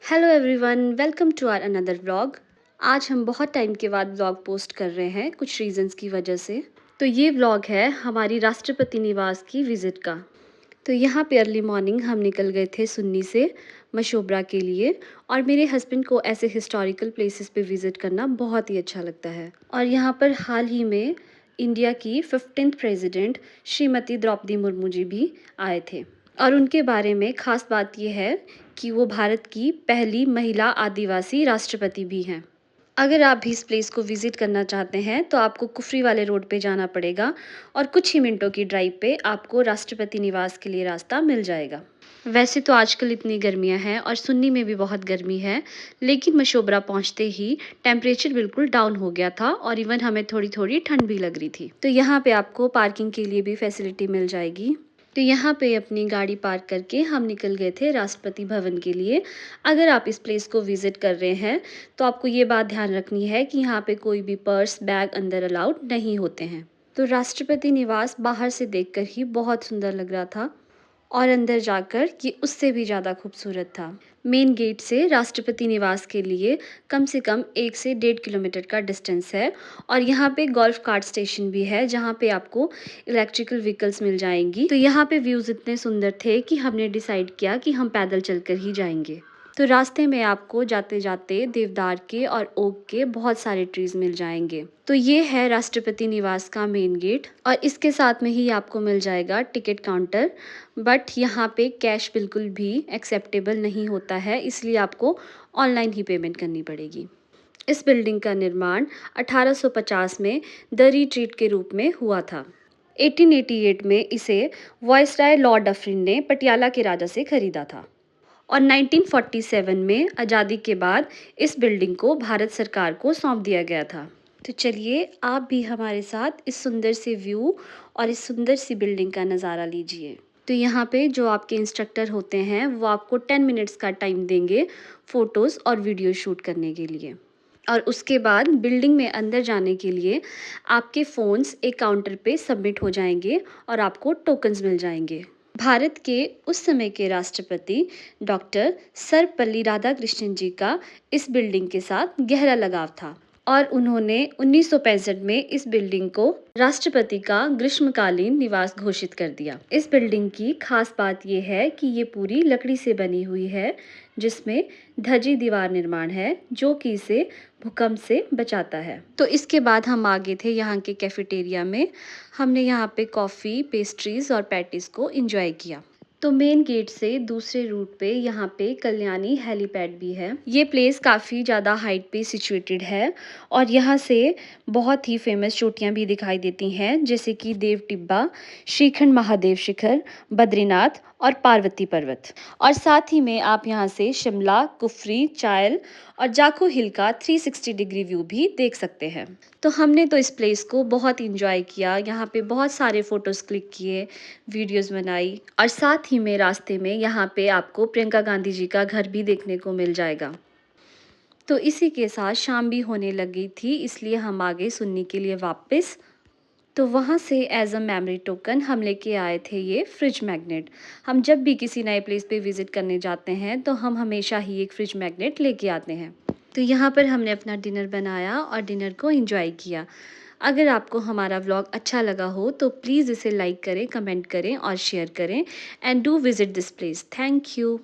Hello everyone, welcome to our another vlog. आज हम बहुत टाइम के बाद व्लॉग पोस्ट कर रहे हैं कुछ रीजंस की वजह से। तो ये व्लॉग है हमारी राष्ट्रपति निवास की विज़िट का। तो यहाँ पे अर्ली मॉर्निंग हम निकल गए थे सुन्नी से मशोबरा के लिए। और मेरे हस्बैंड को ऐसे हिस्टोरिकल प्लेसेस पे विज़िट करना बहुत ही अच्छा लगता है। और यहाँ पर हाल ही में इंडिया की 15th प्रेसिडेंट श्रीमती द्रौपदी मुर्मू जी भी आए थे। और उनके बारे में ख़ास बात यह है कि वो भारत की पहली महिला आदिवासी राष्ट्रपति भी हैं। अगर आप भी इस प्लेस को विज़िट करना चाहते हैं तो आपको कुफरी वाले रोड पे जाना पड़ेगा और कुछ ही मिनटों की ड्राइव पे आपको राष्ट्रपति निवास के लिए रास्ता मिल जाएगा। वैसे तो आजकल इतनी गर्मियां हैं और सुन्नी में भी बहुत गर्मी है, लेकिन मशोबरा पहुंचते ही टेम्परेचर बिल्कुल डाउन हो गया था और इवन हमें थोड़ी थोड़ी ठंड भी लग रही थी। तो यहाँ पे आपको पार्किंग के लिए भी फैसिलिटी मिल जाएगी। तो यहाँ पे अपनी गाड़ी पार्क करके हम निकल गए थे राष्ट्रपति भवन के लिए। अगर आप इस प्लेस को विज़िट कर रहे हैं तो आपको ये बात ध्यान रखनी है कि यहाँ पे कोई भी पर्स बैग अंदर अलाउड नहीं होते हैं। तो राष्ट्रपति निवास बाहर से देखकर ही बहुत सुंदर लग रहा था और अंदर जाकर ये उससे भी ज़्यादा खूबसूरत था। मेन गेट से राष्ट्रपति निवास के लिए कम से कम 1 से 1.5 किलोमीटर का डिस्टेंस है। और यहाँ पे गोल्फ कार्ट स्टेशन भी है जहाँ पे आपको इलेक्ट्रिकल व्हीकल्स मिल जाएंगी। तो यहाँ पे व्यूज़ इतने सुंदर थे कि हमने डिसाइड किया कि हम पैदल चलकर ही जाएंगे। तो रास्ते में आपको जाते जाते देवदार के और ओक के बहुत सारे ट्रीज मिल जाएंगे। तो ये है राष्ट्रपति निवास का मेन गेट और इसके साथ में ही आपको मिल जाएगा टिकट काउंटर। बट यहाँ पे कैश बिल्कुल भी एक्सेप्टेबल नहीं होता है, इसलिए आपको ऑनलाइन ही पेमेंट करनी पड़ेगी। इस बिल्डिंग का निर्माण 1850 में द रिट्रीट के रूप में हुआ था। 1888 में इसे वायसराय लॉर्ड डफरिन ने पटियाला के राजा से खरीदा था और 1947 में आज़ादी के बाद इस बिल्डिंग को भारत सरकार को सौंप दिया गया था। तो चलिए आप भी हमारे साथ इस सुंदर से व्यू और इस सुंदर सी बिल्डिंग का नज़ारा लीजिए। तो यहाँ पे जो आपके इंस्ट्रक्टर होते हैं वो आपको 10 मिनट्स का टाइम देंगे फ़ोटोज़ और वीडियो शूट करने के लिए। और उसके बाद बिल्डिंग में अंदर जाने के लिए आपके फ़ोन्स एक काउंटर पे सबमिट हो जाएंगे और आपको टोकन्स मिल जाएंगे। भारत के उस समय के राष्ट्रपति डॉक्टर सर्वपल्ली राधाकृष्णन जी का इस बिल्डिंग के साथ गहरा लगाव था और उन्होंने 1965 में इस बिल्डिंग को राष्ट्रपति का ग्रीष्मकालीन निवास घोषित कर दिया। इस बिल्डिंग की खास बात यह है कि ये पूरी लकड़ी से बनी हुई है जिसमें धजी दीवार निर्माण है जो कि इसे भूकंप से बचाता है। तो इसके बाद हम आ गए थे यहाँ के कैफेटेरिया में। हमने यहाँ पे कॉफ़ी, पेस्ट्रीज़ और पैटीज़ को एंजॉय किया। तो मेन गेट से दूसरे रूट पे यहाँ पे कल्याणी हेलीपैड भी है। ये प्लेस काफ़ी ज़्यादा हाइट पे सिचुएटेड है और यहाँ से बहुत ही फेमस चोटियाँ भी दिखाई देती हैं जैसे कि देव टिब्बा, श्रीखंड महादेव शिखर, बद्रीनाथ और पार्वती पर्वत। और साथ ही में आप यहाँ से शिमला, कुफरी, चायल और जाखू हिल का 360 डिग्री व्यू भी देख सकते हैं। तो हमने तो इस प्लेस को बहुत इंजॉय किया, यहाँ पे बहुत सारे फ़ोटोज़ क्लिक किए, वीडियोज़ बनाई और साथ ही में रास्ते में यहाँ पे आपको प्रियंका गांधी जी का घर भी देखने को मिल जाएगा। तो इसी के साथ शाम भी होने लगी थी, इसलिए हम आ गए सुन्नी के लिए वापस। तो वहाँ से एज अ मेमोरी टोकन हम लेके आए थे ये फ्रिज मैग्नेट। हम जब भी किसी नए प्लेस पे विज़िट करने जाते हैं तो हम हमेशा ही एक फ्रिज मैग्नेट लेके आते हैं। तो यहाँ पर हमने अपना डिनर बनाया और डिनर को एंजॉय किया। अगर आपको हमारा व्लॉग अच्छा लगा हो तो प्लीज़ इसे लाइक करें, कमेंट करें और शेयर करें and do visit this place. Thank you.